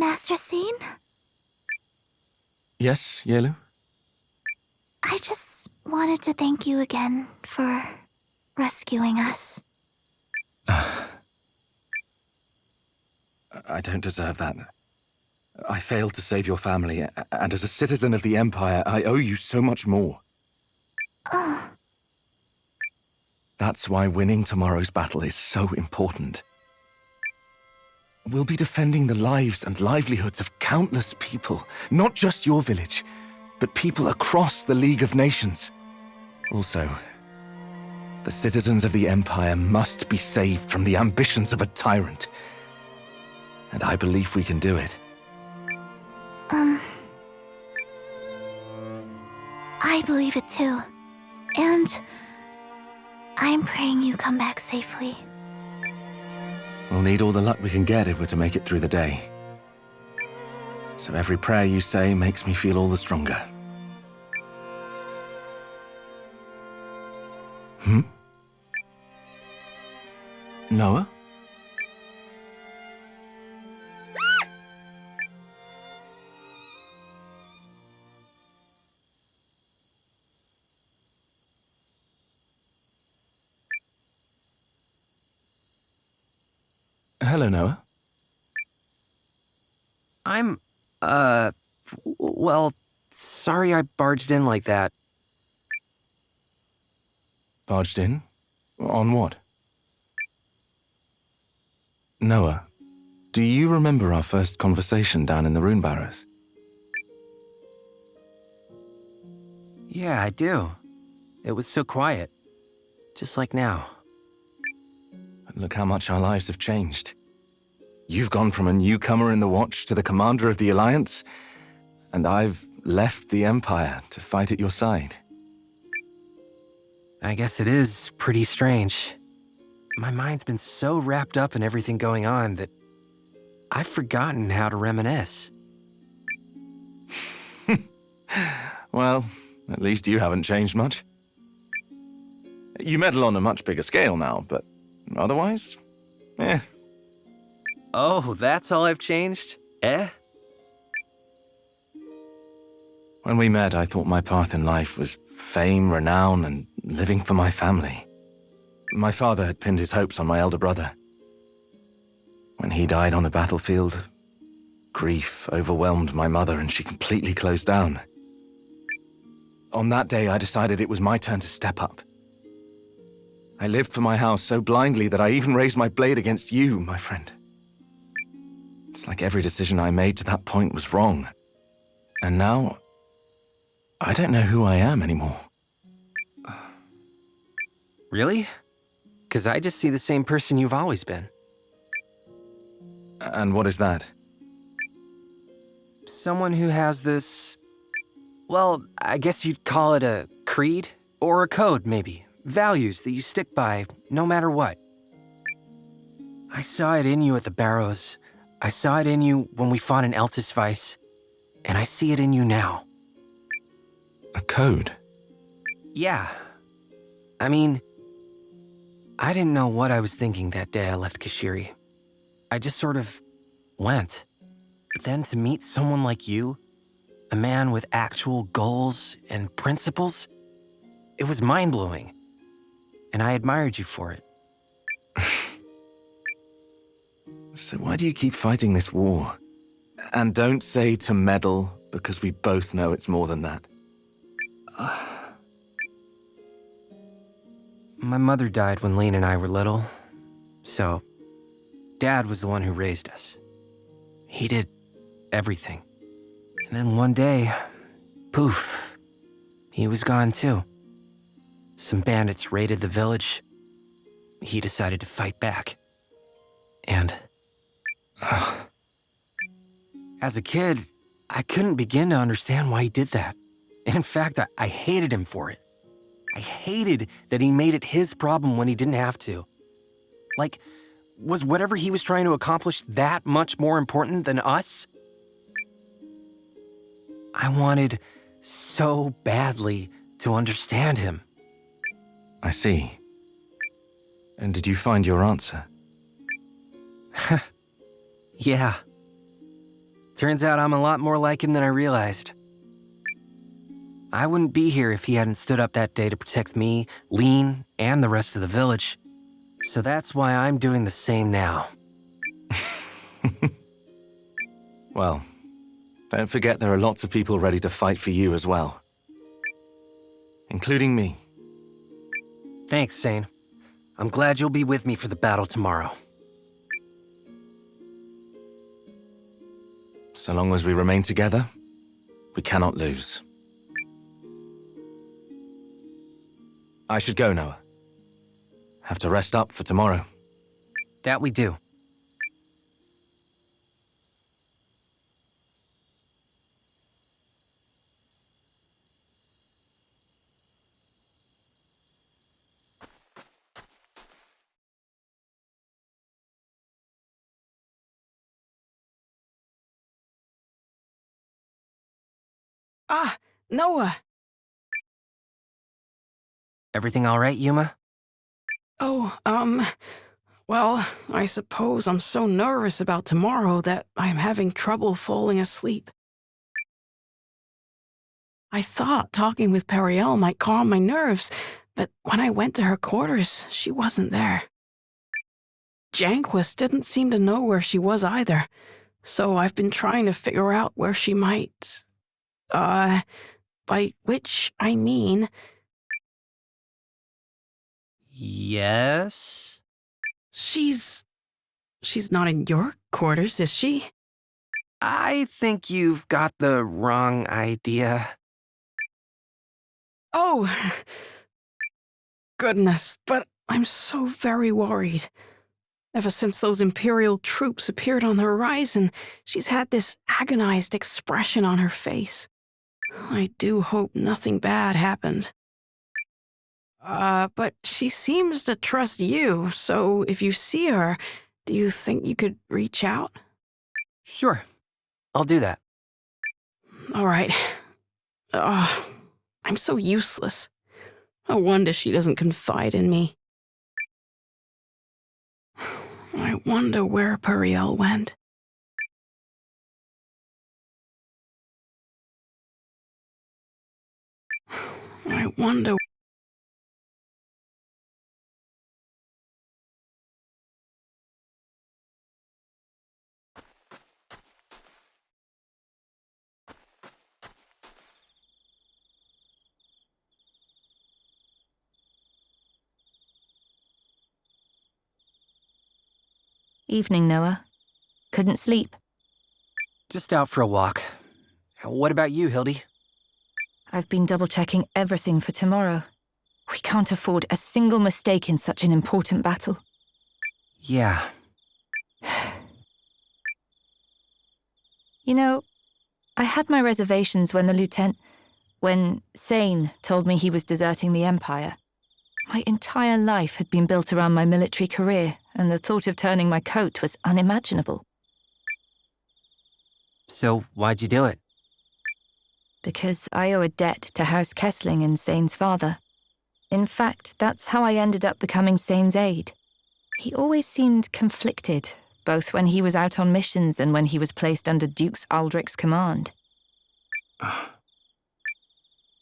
Master Scene? Yes, Yelu? I just wanted to thank you again for rescuing us. I don't deserve that. I failed to save your family, and as a citizen of the Empire, I owe you so much more. That's why winning tomorrow's battle is so important. We'll be defending the lives and livelihoods of countless people, not just your village, but people across the League of Nations. Also, the citizens of the Empire must be saved from the ambitions of a tyrant. And I believe we can do it. I believe it too. And I'm praying you come back safely. We'll need all the luck we can get if we're to make it through the day. So every prayer you say makes me feel all the stronger. Noah? Hello, Noah. Well, sorry I barged in like that. Barged in? On what? Noah, do you remember our first conversation down in the Rune Barrows? Yeah, I do. It was so quiet. Just like now. Look how much our lives have changed. You've gone from a newcomer in the Watch to the commander of the Alliance, and I've left the Empire to fight at your side. I guess it is pretty strange. My mind's been so wrapped up in everything going on that I've forgotten how to reminisce. Well, at least you haven't changed much. You meddle on a much bigger scale now, but otherwise, eh. Oh, that's all I've changed? Eh? When we met, I thought my path in life was fame, renown, and living for my family. My father had pinned his hopes on my elder brother. When he died on the battlefield, grief overwhelmed my mother and she completely closed down. On that day, I decided it was my turn to step up. I lived for my house so blindly that I even raised my blade against you, my friend. It's like every decision I made to that point was wrong. And now, I don't know who I am anymore. Really? 'Cause I just see the same person you've always been. And what is that? Someone who has this... Well, I guess you'd call it a creed? Or a code, maybe. Values that you stick by, no matter what. I saw it in you at the Barrows. I saw it in you when we fought in Eltisvice. And I see it in you now. A code? Yeah. I mean, I didn't know what I was thinking that day I left Kashiri. I just sort of went. But then to meet someone like you, a man with actual goals and principles, it was mind-blowing. And I admired you for it. So why do you keep fighting this war? And don't say to meddle, because we both know it's more than that. My mother died when Lane and I were little, so Dad was the one who raised us. He did everything. And then one day, poof, he was gone too. Some bandits raided the village. He decided to fight back. And as a kid, I couldn't begin to understand why he did that. And in fact, I hated him for it. I hated that he made it his problem when he didn't have to. Like, was whatever he was trying to accomplish that much more important than us? I wanted so badly to understand him. I see. And did you find your answer? Yeah. Turns out I'm a lot more like him than I realized. I wouldn't be here if he hadn't stood up that day to protect me, Lean, and the rest of the village. So that's why I'm doing the same now. Well, don't forget there are lots of people ready to fight for you as well. Including me. Thanks, Sane. I'm glad you'll be with me for the battle tomorrow. So long as we remain together, we cannot lose. I should go, Noah. Have to rest up for tomorrow. That we do. Ah, Noah! Everything all right, Yuma? Oh, well, I suppose I'm so nervous about tomorrow that I'm having trouble falling asleep. I thought talking with Periel might calm my nerves, but when I went to her quarters, she wasn't there. Janquist didn't seem to know where she was either, so I've been trying to figure out where she might... by which I mean... Yes? She's not in your quarters, is she? I think you've got the wrong idea. Oh, goodness, but I'm so very worried. Ever since those Imperial troops appeared on the horizon, she's had this agonized expression on her face. I do hope nothing bad happened. But she seems to trust you, so if you see her, do you think you could reach out? Sure, I'll do that. All right. I'm so useless. No wonder she doesn't confide in me. I wonder where Periel went. I wonder... Evening, Noah. Couldn't sleep. Just out for a walk. What about you, Hildy? I've been double-checking everything for tomorrow. We can't afford a single mistake in such an important battle. Yeah. You know, I had my reservations when Sane told me he was deserting the Empire. My entire life had been built around my military career, and the thought of turning my coat was unimaginable. So, why'd you do it? Because I owe a debt to House Kessling and Sane's father. In fact, that's how I ended up becoming Sane's aide. He always seemed conflicted, both when he was out on missions and when he was placed under Dukes Aldrich's command.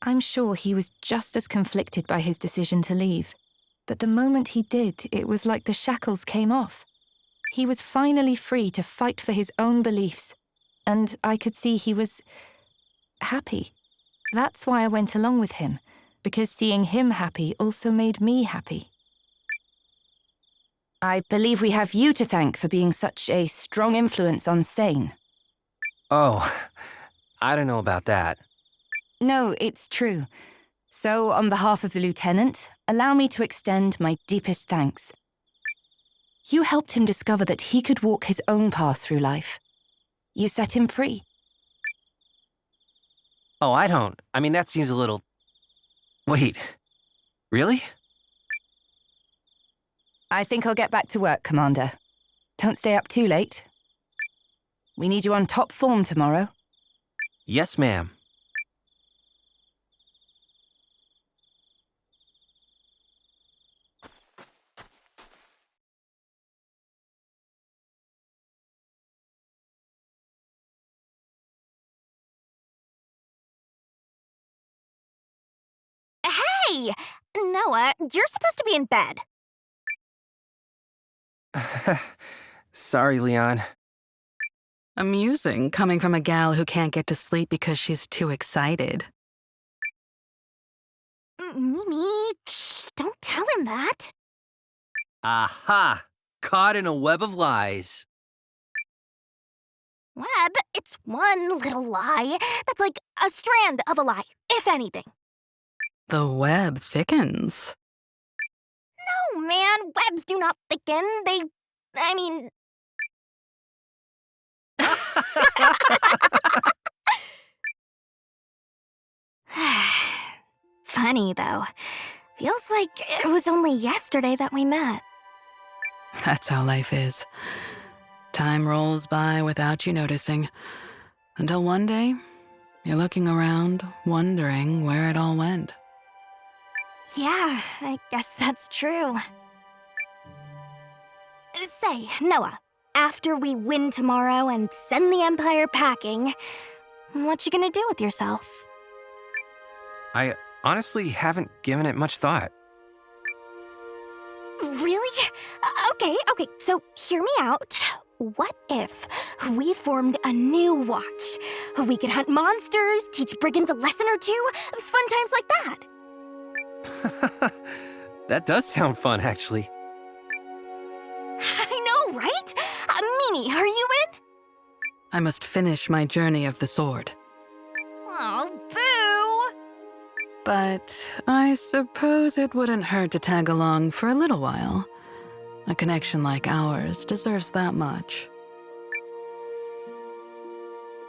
I'm sure he was just as conflicted by his decision to leave. But the moment he did, it was like the shackles came off. He was finally free to fight for his own beliefs, and I could see he was happy. That's why I went along with him, because seeing him happy also made me happy. I believe we have you to thank for being such a strong influence on Sane. Oh, I don't know about that. No, it's true. So, on behalf of the Lieutenant, allow me to extend my deepest thanks. You helped him discover that he could walk his own path through life. You set him free. Oh, I don't. I mean, that seems a little... Wait, really? I think I'll get back to work, Commander. Don't stay up too late. We need you on top form tomorrow. Yes, ma'am. Hey! Noah, you're supposed to be in bed. Sorry, Leon. Amusing, coming from a gal who can't get to sleep because she's too excited. Mimi, shh, don't tell him that. Aha! Caught in a web of lies. Web, it's one little lie. That's like a strand of a lie, if anything. The web thickens. No, man, webs do not thicken. I mean... Funny, though. Feels like it was only yesterday that we met. That's how life is. Time rolls by without you noticing. Until one day, you're looking around, wondering where it all went. Yeah, I guess that's true. Say, Noah, after we win tomorrow and send the Empire packing, what you gonna do with yourself? I honestly haven't given it much thought. Really? Okay, so hear me out. What if we formed a new watch? We could hunt monsters, teach brigands a lesson or two, fun times like that. That does sound fun, actually. I know, right? Mimi, are you in? I must finish my journey of the sword. Oh, boo! But I suppose it wouldn't hurt to tag along for a little while. A connection like ours deserves that much.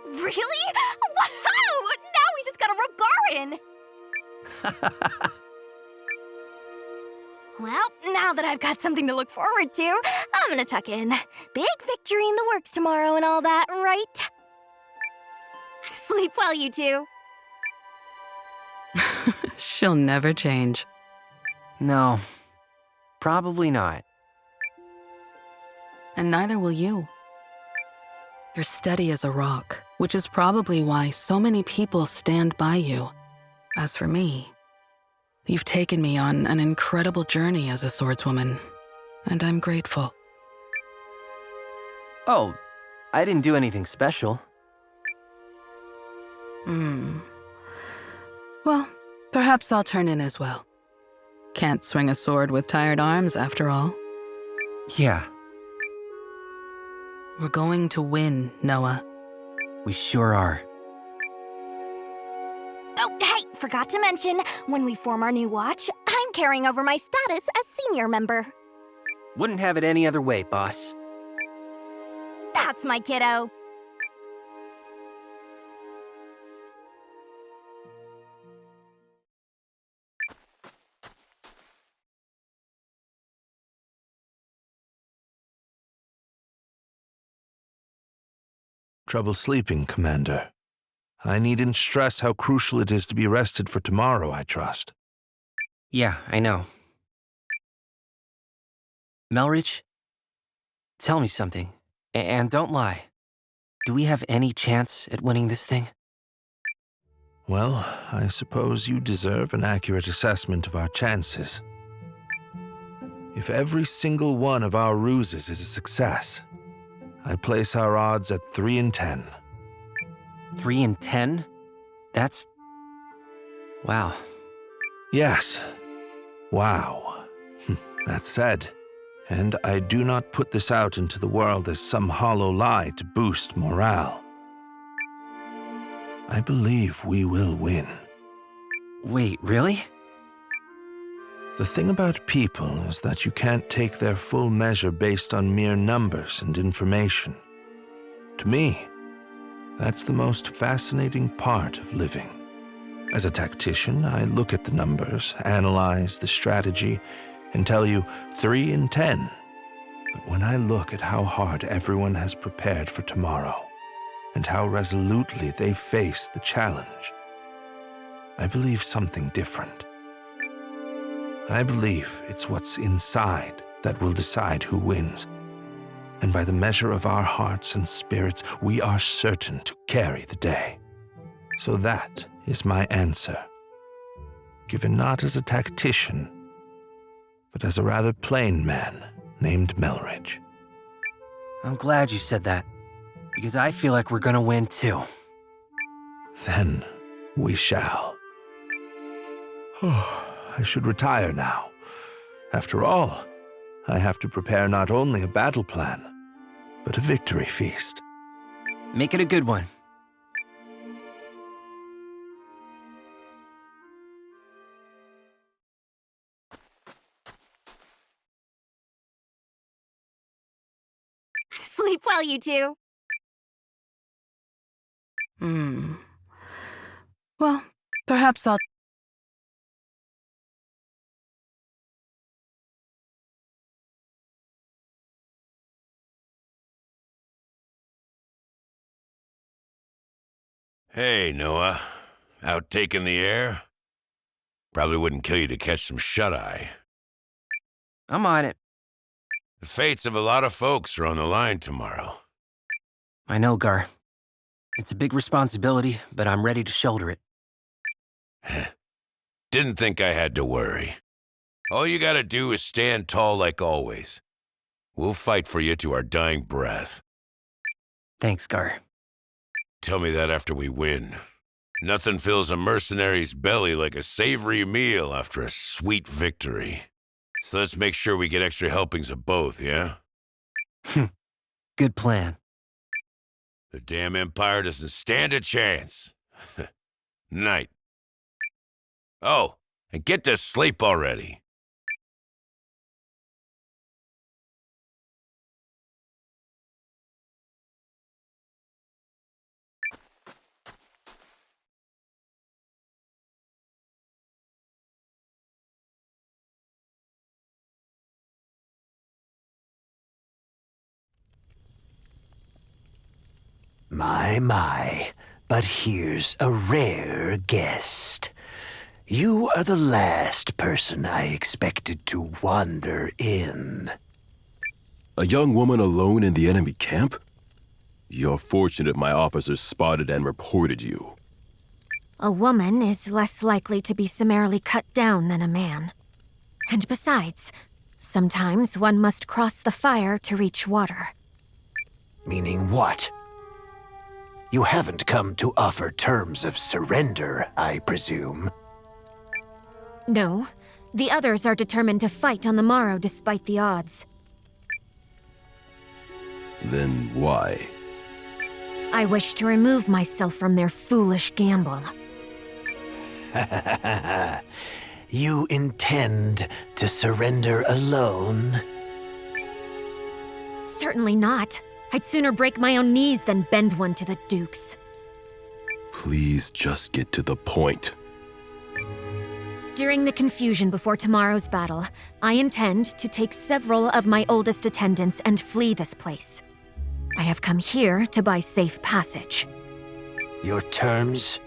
Really? Wow! Now we just gotta rub Garin! Well, now that I've got something to look forward to, I'm gonna tuck in. Big victory in the works tomorrow and all that, right? Sleep well, you two. She'll never change. No, probably not. And neither will you. You're steady as a rock, which is probably why so many people stand by you. As for me, you've taken me on an incredible journey as a swordswoman, and I'm grateful. Oh, I didn't do anything special. Well, perhaps I'll turn in as well. Can't swing a sword with tired arms, after all. Yeah, We're going to win, Noah. we sure are. Oh, hey, forgot to mention, when we form our new watch, I'm carrying over my status as senior member. Wouldn't have it any other way, boss. That's my kiddo. Trouble sleeping, Commander. I needn't stress how crucial it is to be rested for tomorrow, I trust. Yeah, I know. Melridge, tell me something, and don't lie. Do we have any chance at winning this thing? Well, I suppose you deserve an accurate assessment of our chances. If every single one of our ruses is a success, I place our odds at 3 in 10. 3 in 10? That's... wow. Yes. Wow. That said, and I do not put this out into the world as some hollow lie to boost morale, I believe we will win. Wait, really? The thing about people is that you can't take their full measure based on mere numbers and information. To me, that's the most fascinating part of living. As a tactician, I look at the numbers, analyze the strategy, and tell you 3 in 10. But when I look at how hard everyone has prepared for tomorrow, and how resolutely they face the challenge, I believe something different. I believe it's what's inside that will decide who wins. And by the measure of our hearts and spirits, we are certain to carry the day. So that is my answer. given not as a tactician, but as a rather plain man named Melridge. I'm glad you said that, because I feel like we're gonna win too. Then we shall. I should retire now. After all, I have to prepare not only a battle plan, but a victory feast. Make it a good one. Sleep well, you two. Well, perhaps I'll... Hey, Noah. Out taking the air? Probably wouldn't kill you to catch some shut-eye. I'm on it. The fates of a lot of folks are on the line tomorrow. I know, Gar. It's a big responsibility, but I'm ready to shoulder it. Didn't think I had to worry. All you gotta do is stand tall like always. We'll fight for you to our dying breath. Thanks, Gar. Tell me that after we win. Nothing fills a mercenary's belly like a savory meal after a sweet victory. So let's make sure we get extra helpings of both, yeah? Good plan. The damn Empire doesn't stand a chance. Night. Oh, and get to sleep already. My, but here's a rare guest. You are the last person I expected to wander in. A young woman alone in the enemy camp? You're fortunate my officers spotted and reported you. A woman is less likely to be summarily cut down than a man. And besides, sometimes one must cross the fire to reach water. Meaning what? You haven't come to offer terms of surrender, I presume. No, the others are determined to fight on the morrow despite the odds. Then why? I wish to remove myself from their foolish gamble. You intend to surrender alone? Certainly not. I'd sooner break my own knees than bend one to the Dukes. Please just get to the point. During the confusion before tomorrow's battle, I intend to take several of my oldest attendants and flee this place. I have come here to buy safe passage. Your terms?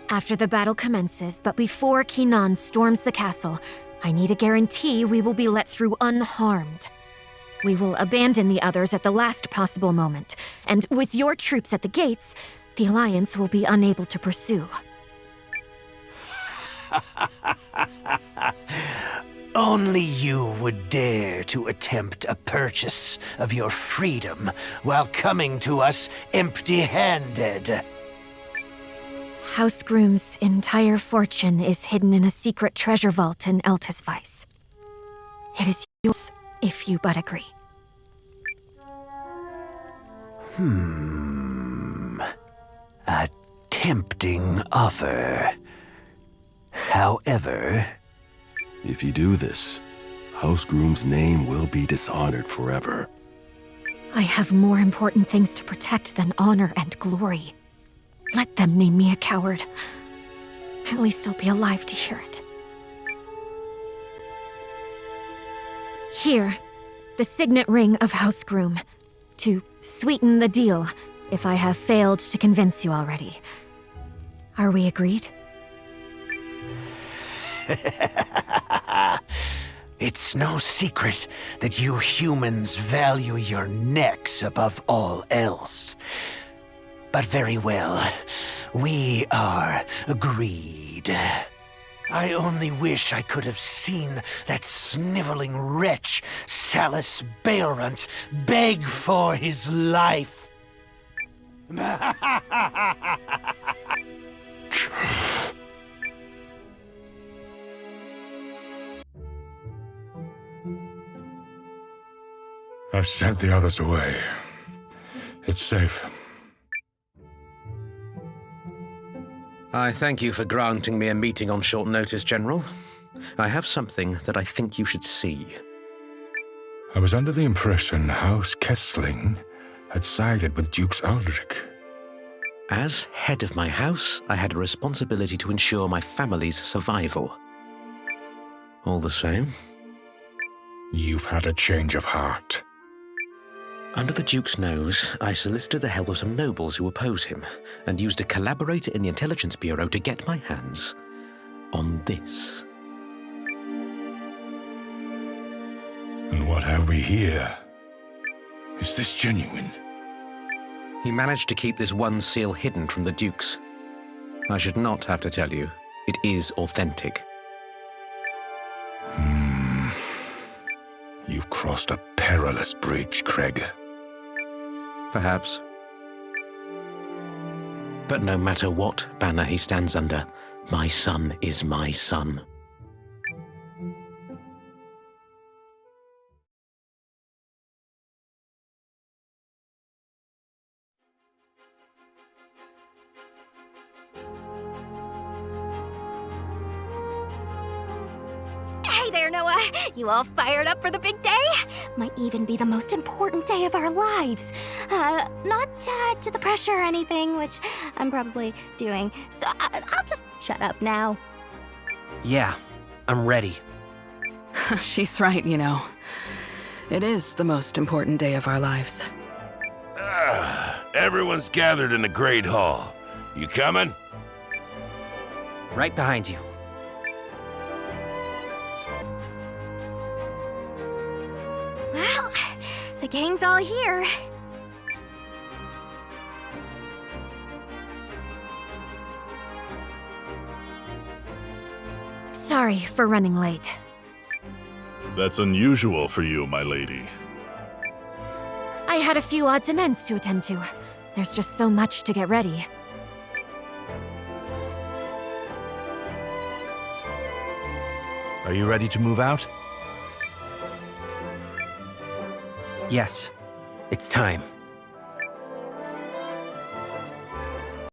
After the battle commences, but before Kinan storms the castle, I need a guarantee we will be let through unharmed. We will abandon the others at the last possible moment, and with your troops at the gates, the Alliance will be unable to pursue. Only you would dare to attempt a purchase of your freedom while coming to us empty-handed. House Groom's entire fortune is hidden in a secret treasure vault in Eltisweiss. It is yours, if you but agree. A tempting offer. However... If you do this, House Groom's name will be dishonored forever. I have more important things to protect than honor and glory. Let them name me a coward. At least I'll be alive to hear it. Here, the signet ring of House Groom. To sweeten the deal, if I have failed to convince you already. Are we agreed? It's no secret that you humans value your necks above all else. But very well, we are agreed. I only wish I could have seen that sniveling wretch, Salus Baelrunt, beg for his life. I've sent the others away. It's safe. I thank you for granting me a meeting on short notice, General. I have something that I think you should see. I was under the impression House Kessling had sided with Dukes Aldrich. As head of my house, I had a responsibility to ensure my family's survival. All the same, You've had a change of heart. under the Duke's nose, I solicited the help of some nobles who oppose him, and used a collaborator in the Intelligence Bureau to get my hands on this. And what have we here? Is this genuine? He managed to keep this one seal hidden from the Dukes. I should not have to tell you, it is authentic. You've crossed a perilous bridge, Craig. Perhaps. But no matter what banner he stands under, my son is my son. Hey there, Noah. You all fired up for the big day? Might even be the most important day of our lives. Not to the pressure or anything, which I'm probably doing. So I'll just shut up now. Yeah, I'm ready. She's right, you know. It is the most important day of our lives. Everyone's gathered in the Great Hall. You coming? Right behind you. Well, the gang's all here. Sorry for running late. That's unusual for you, my lady. I had a few odds and ends to attend to. There's just so much to get ready. Are you ready to move out? Yes, it's time.